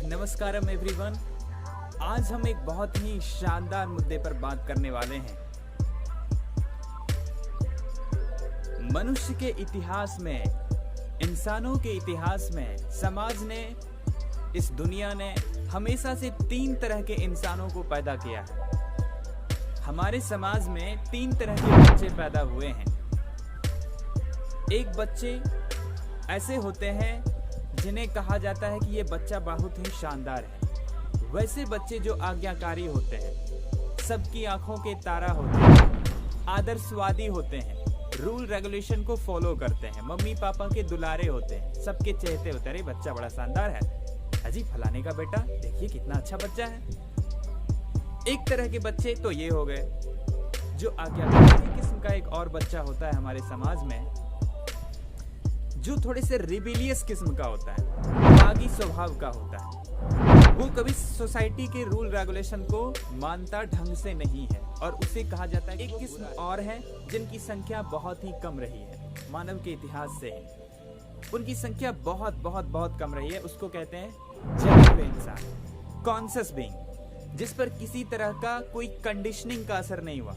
नमस्कारम everyone. आज हम एक बहुत ही शानदार मुद्दे पर बात करने वाले हैं। मनुष्य के इतिहास में, इंसानों के इतिहास में, समाज ने, इस दुनिया ने हमेशा से 3 तरह के इंसानों को पैदा किया है। हमारे समाज में 3 तरह के बच्चे पैदा हुए हैं। एक बच्चे ऐसे होते हैं जिन्हें कहा जाता है कि ये बच्चा बहुत ही शानदार है। वैसे बच्चे जो आज्ञाकारी होते हैं, सबकी आंखों के तारा होते हैं, आदर्शवादी होते हैं, रूल रेगुलेशन को फॉलो करते हैं, मम्मी पापा के दुलारे होते हैं, सबके चहेते होते हैं। अरे बच्चा बड़ा शानदार है, अजी फलाने का बेटा देखिए कितना अच्छा बच्चा है। एक तरह के बच्चे तो ये हो गए। जो आज्ञाकारी किस्म का एक और बच्चा होता है हमारे समाज में, जो थोड़े से रिबेलियस किस्म का होता है, बागी स्वभाव का होता है। वो कभी सोसाइटी के रूल रेगुलेशन को मानता ढंग से नहीं है, और उसे कहा जाता है। एक किस्म और है जिनकी संख्या बहुत ही कम रही है मानव के इतिहास से ही। उनकी संख्या बहुत बहुत बहुत कम रही है। उसको कहते हैं जगे हुए इंसान, कॉन्शियस बीइंग, जिस पर किसी तरह का कोई कंडीशनिंग का असर नहीं हुआ।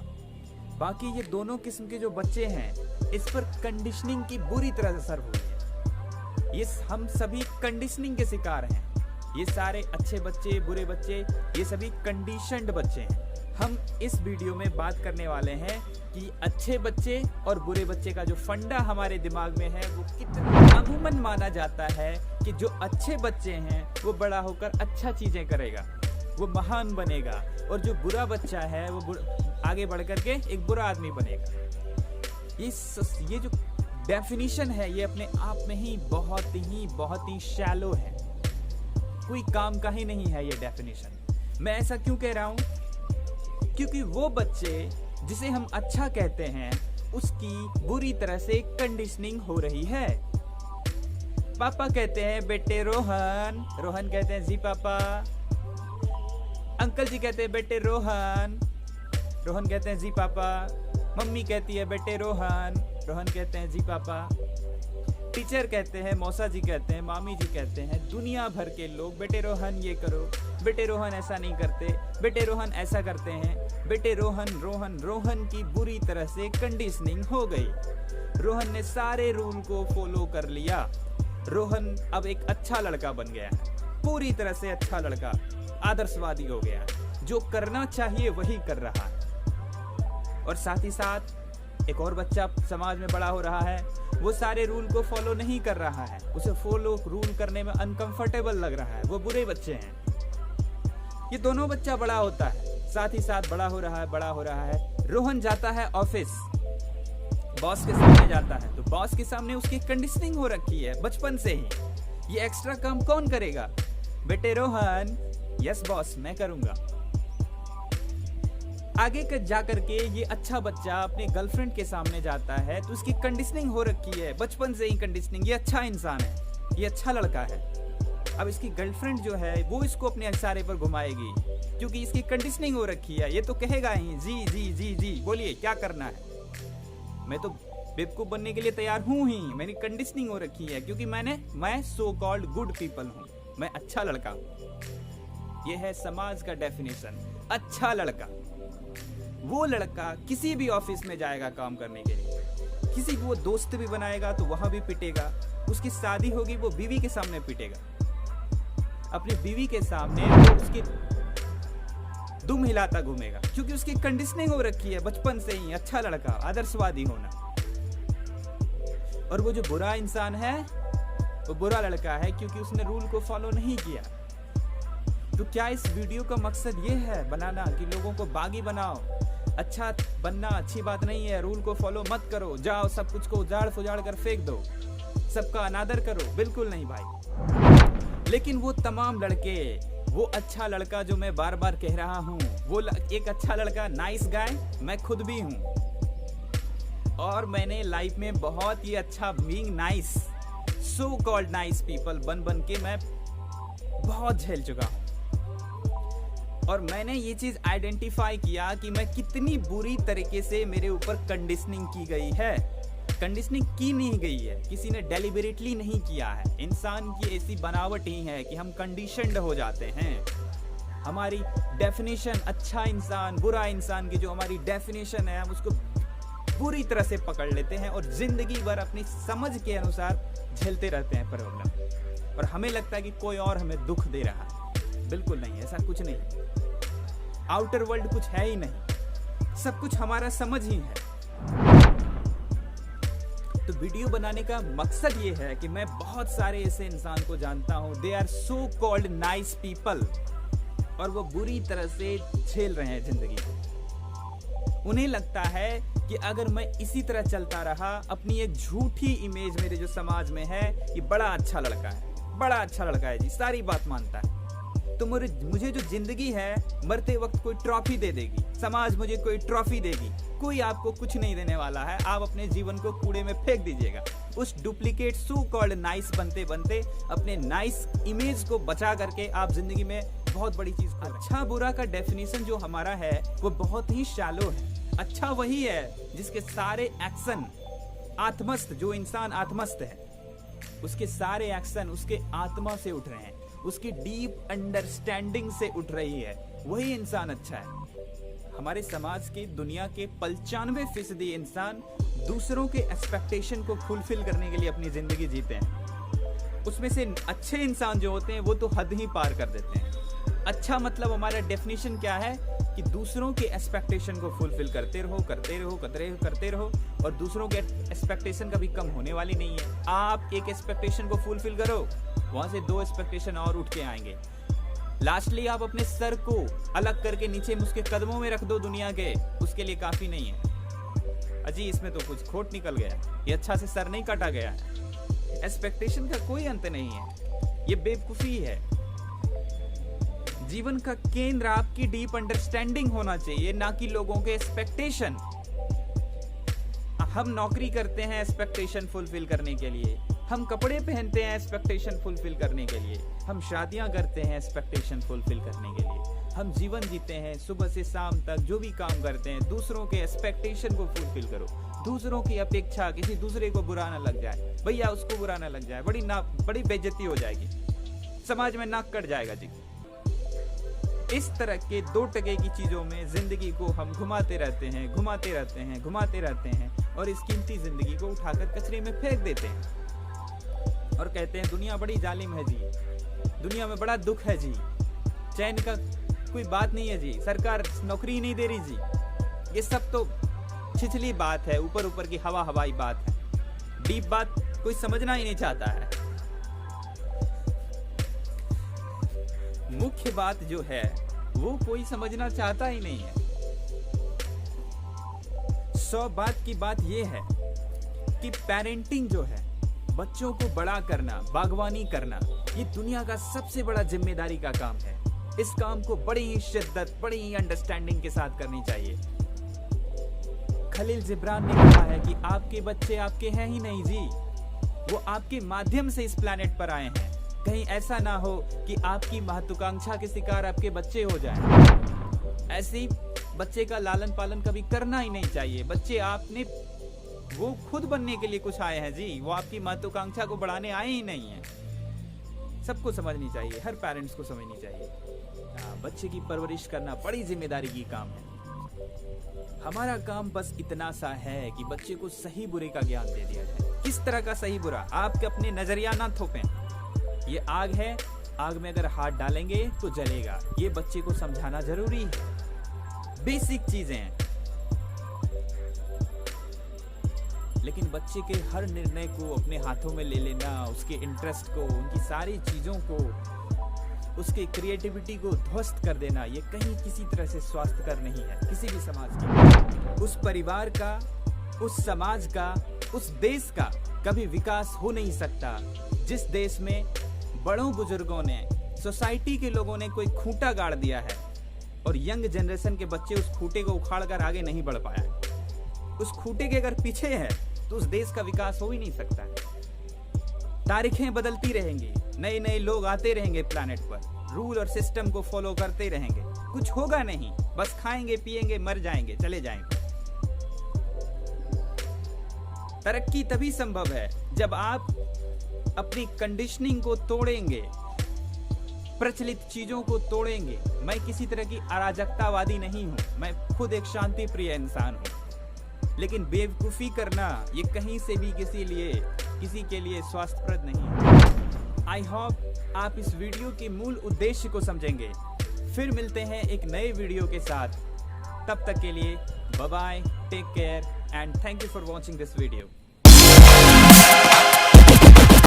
बाकी ये दोनों किस्म के जो बच्चे हैं, इस पर कंडीशनिंग की बुरी तरह से असर हुई है। ये हम सभी कंडीशनिंग के शिकार हैं। ये सारे अच्छे बच्चे, बुरे बच्चे, ये सभी कंडीशनड बच्चे हैं। हम इस वीडियो में बात करने वाले हैं कि अच्छे बच्चे और बुरे बच्चे का जो फंडा हमारे दिमाग में है वो कितना अमूमन माना जाता है कि जो अच्छे बच्चे हैं वो बड़ा होकर अच्छा चीजें करेगा, वो महान बनेगा, और जो बुरा बच्चा है वो आगे बढ़ करके एक बुरा आदमी बनेगा। ये जो डेफिनेशन है ये अपने आप में ही बहुत ही शैलो है। कोई काम का ही नहीं है ये डेफिनेशन। मैं ऐसा क्यों कह रहा हूं? क्योंकि वो बच्चे जिसे हम अच्छा कहते हैं उसकी बुरी तरह से कंडीशनिंग हो रही है। पापा कहते हैं बेटे रोहन, रोहन कहते हैं जी पापा। अंकल जी कहते हैं बेटे रोहन, रोहन कहते हैं जी पापा। मम्मी कहती है बेटे रोहन, रोहन कहते हैं जी पापा। टीचर कहते हैं, मौसा जी कहते हैं, मामी जी कहते हैं, दुनिया भर के लोग बेटे रोहन ये करो, बेटे रोहन ऐसा नहीं करते, बेटे रोहन ऐसा करते हैं, बेटे रोहन रोहन रोहन की बुरी तरह से कंडीशनिंग हो गई। रोहन ने सारे रूल को फॉलो कर लिया। रोहन अब एक अच्छा लड़का बन गया है, पूरी तरह से अच्छा लड़का, आदर्शवादी हो गया, जो करना चाहिए वही कर रहा है। और साथ ही साथ एक और बच्चा समाज में बड़ा हो रहा है, वो सारे रूल को फॉलो नहीं कर रहा है, उसे फॉलो रूल करने में अनकंफर्टेबल लग रहा है, वो बुरे बच्चे हैं। ये दोनों बच्चा बड़ा होता है, साथ ही साथ बड़ा हो रहा है। रोहन जाता है ऑफिस, बॉस के सामने जाता है, तो बॉस के सामने उसकी कंडीशनिंग हो रखी है बचपन से ही। ये एक्स्ट्रा काम कौन करेगा? बेटे रोहन, यस बॉस मैं करूंगा। आगे जाकर के ये अच्छा बच्चा अपने गर्लफ्रेंड के सामने जाता है तो उसकी कंडीशनिंग हो रखी है बचपन से ही कंडीशनिंग। ये अच्छा इंसान है, ये अच्छा लड़का है। अब इसकी गर्लफ्रेंड जो है वो इसको अपने इशारे पर घुमाएगी, क्योंकि इसकी कंडीशनिंग हो रखी है। ये तो कहेगा ही जी जी जी जी, बोलिए क्या करना है। मैं तो बेवकूफ बनने के लिए तैयार हूं ही, मेरी कंडीशनिंग हो रखी है, क्योंकि मैं सो कॉल्ड गुड पीपल हूं, मैं अच्छा लड़का हूं। ये है समाज का डेफिनेशन, अच्छा लड़का। वो लड़का किसी भी ऑफिस में जाएगा काम करने के लिए, किसी को वो दोस्त भी बनाएगा तो वहां भी पिटेगा, उसकी शादी होगी वो बीवी के सामने पिटेगा, अपनी बीवी के सामने वो उसकी दुम हिलाता घूमेगा, क्योंकि उसकी कंडीशनिंग हो रखी है बचपन से ही अच्छा लड़का, आदर्शवादी होना। और वो जो बुरा इंसान है वो बुरा लड़का है, क्योंकि उसने रूल को फॉलो नहीं किया। तो क्या इस वीडियो का मकसद ये है बनाना कि लोगों को बागी बनाओ? अच्छा बनना अच्छी बात नहीं है, रूल को फॉलो मत करो, जाओ सब कुछ को उजाड़ फुजाड़ कर फेंक दो, सबका अनादर करो, बिल्कुल नहीं भाई। लेकिन वो तमाम लड़के, वो अच्छा लड़का जो मैं बार बार कह रहा हूँ, वो एक अच्छा लड़का, नाइस गाय, मैं खुद भी हूँ। और मैंने लाइफ में बहुत ही अच्छा बीइंग नाइस, सो कॉल्ड नाइस पीपल बन के मैं बहुत झेल चुका हूँ। और मैंने ये चीज आइडेंटिफाई किया कि मैं कितनी बुरी तरीके से मेरे ऊपर कंडीशनिंग की गई है। कंडीशनिंग की नहीं गई है, किसी ने डेलिबरेटली नहीं किया है। इंसान की ऐसी बनावट ही है कि हम कंडीशनड हो जाते हैं। हमारी डेफिनेशन अच्छा इंसान बुरा इंसान की जो हमारी डेफिनेशन है, हम उसको पूरी तरह से पकड़ लेते हैं और जिंदगी भर अपनी समझ के अनुसार झेलते रहते हैं प्रॉब्लम। और हमें लगता है कि कोई और हमें दुख दे रहा है। बिल्कुल नहीं, ऐसा कुछ नहीं। आउटर वर्ल्ड कुछ है ही नहीं, सब कुछ हमारा समझ ही है। तो वीडियो बनाने का मकसद ये है कि मैं बहुत सारे ऐसे इंसान को जानता हूं, they are so called nice people, और वो बुरी तरह से झेल रहे हैं जिंदगी को। उन्हें लगता है कि अगर मैं इसी तरह चलता रहा, अपनी एक झूठी इमेज मेरे जो समाज में है, ये बड़ा अच्छा लड़का है, बड़ा अच्छा लड़का है जी, सारी बात मानता है, तो मुझे जो जिंदगी है मरते वक्त कोई ट्रॉफी दे देगी, समाज मुझे कोई ट्रॉफी देगी। कोई आपको कुछ नहीं देने वाला है, आप अपने जीवन को कूड़े में फेंक दीजिएगा। उस डुप्लीकेट सो कॉल्ड नाइस बनते बनते अपने नाइस इमेज को बचा करके आप जिंदगी में बहुत बड़ी चीज। अच्छा बुरा का डेफिनेशन जो हमारा है वो बहुत ही शैलो है। अच्छा वही है जिसके सारे एक्शन आत्मस्थ, जो इंसान आत्मस्थ है उसके सारे एक्शन उसके आत्मा से उठ रहे हैं, उसकी डीप अंडरस्टैंडिंग से उठ रही है, वही इंसान अच्छा है। हमारे समाज के दुनिया के 95% इंसान दूसरों के एक्सपेक्टेशन को फुलफिल करने के लिए अपनी जिंदगी जीते हैं। उसमें से अच्छे इंसान जो होते हैं वो तो हद ही पार कर देते हैं। अच्छा मतलब हमारा डेफिनेशन क्या है कि दूसरों के एक्सपेक्टेशन को फुलफिल करते रहो और दूसरों के एक्सपेक्टेशन कभी कम होने वाली नहीं है। आप एक एक्सपेक्टेशन को फुलफिल करो, वहां से 2 एक्सपेक्टेशन और उठ के आएंगे। लास्टली आप अपने सर को अलग करके नीचे उसके कदमों में रख दो दुनिया के, उसके लिए काफी नहीं है। अजी इसमें तो कुछ खोट निकल गया, ये अच्छा से सर नहीं काटा गया है। एक्सपेक्टेशन का कोई अंत नहीं है, ये बेवकूफी है। जीवन का केंद्र आपकी डीप अंडरस्टैंडिंग होना चाहिए, ना कि लोगों के एक्सपेक्टेशन। हम नौकरी करते हैं एक्सपेक्टेशन फुलफिल करने के लिए, हम कपड़े पहनते हैं एक्सपेक्टेशन फुलफिल करने के लिए, हम शादियां करते हैं एक्सपेक्टेशन फुलफिल करने के लिए, हम जीवन जीते हैं सुबह से शाम तक जो भी काम करते हैं दूसरों के एक्सपेक्टेशन को फुलफिल करो। दूसरों की अपेक्षा, किसी दूसरे को बुरा ना लग जाए, भैया उसको बुरा ना लग जाए, बड़ी बेइज्जती हो जाएगी, समाज में नाक कट जाएगा जी। इस तरह के 2 टके की चीजों में जिंदगी को हम घुमाते रहते हैं और इस कीमती जिंदगी को उठाकर कचरे में फेंक देते हैं और कहते हैं दुनिया बड़ी जालिम है जी, दुनिया में बड़ा दुख है जी, चैन का कोई बात नहीं है जी, सरकार नौकरी नहीं दे रही जी। ये सब तो छिछली बात है, ऊपर की हवाई बात है, डीप बात कोई समझना ही नहीं चाहता है। मुख्य बात जो है वो कोई समझना चाहता ही नहीं है। 100 बात की बात ये है कि पेरेंटिंग जो है, बच्चों को बड़ा करना, बागवानी करना, ये दुनिया का सबसे बड़ा जिम्मेदारी का काम है। इस काम को बड़ी ही शिद्दत, बड़ी ही अंडरस्टैंडिंग के साथ करनी चाहिए। खलील जिब्रान ने कहा है कि आपके बच्चे आपके हैं ही नहीं जी, वो आपके माध्यम से इस प्लेनेट पर आए हैं। कहीं ऐसा ना हो कि आपकी महत्वाकांक्षा के शिकार आपके बच्चे हो जाएं। ऐसी बच्चे का लालन पालन कभी करना ही नहीं चाहिए। बच्चे आपने वो खुद बनने के लिए कुछ आए हैं जी, वो आपकी महत्वाकांक्षा को बढ़ाने आए ही नहीं है। सबको समझनी चाहिए, हर पेरेंट्स को समझनी चाहिए। बच्चे की परवरिश करना बड़ी जिम्मेदारी की काम है। हमारा काम बस इतना सा है कि बच्चे को सही बुरे का ज्ञान दे दिया जाए। किस तरह का सही बुरा? आपके अपने नजरिया ना थोपें। ये आग है, आग में अगर हाथ डालेंगे तो जलेगा, ये बच्चे को समझाना जरूरी है। बेसिक चीजें हैं, लेकिन बच्चे के हर निर्णय को अपने हाथों में ले लेना, उसके इंटरेस्ट को, उनकी सारी चीजों को, उसके क्रिएटिविटी को ध्वस्त कर देना, ये कहीं किसी तरह से स्वास्थ्यकर नहीं है किसी भी समाज के। उस परिवार का, उस समाज का, उस देश का कभी विकास हो नहीं सकता जिस देश में बड़ों बुजुर्गों ने, सोसाइटी के लोगों ने कोई खूंटा गाड़ दिया है और यंग जनरेशन के बच्चे उस खूंटे को उखाड़ कर आगे नहीं बढ़ पाया है। उस खूंटे के अगर पीछे है तो उस देश का विकास हो ही नहीं सकता है। तारीखें बदलती रहेंगी, नए नए लोग आते रहेंगे प्लैनेट पर, रूल और सिस्टम को फॉलो करते रहेंगे, कुछ होगा नहीं, बस खाएंगे पिएंगे मर जाएंगे चले जाएंगे। तरक्की तभी संभव है जब आप अपनी कंडीशनिंग को तोड़ेंगे, प्रचलित चीजों को तोड़ेंगे। मैं किसी तरह की अराजकतावादी नहीं हूं, मैं खुद एक शांति प्रिय इंसान हूं, लेकिन बेवकूफी करना ये कहीं से भी किसी के लिए स्वास्थ्यप्रद नहीं है। आई होप आप इस वीडियो के मूल उद्देश्य को समझेंगे। फिर मिलते हैं एक नए वीडियो के साथ, तब तक के लिए bye bye, take care and thank you for watching this video.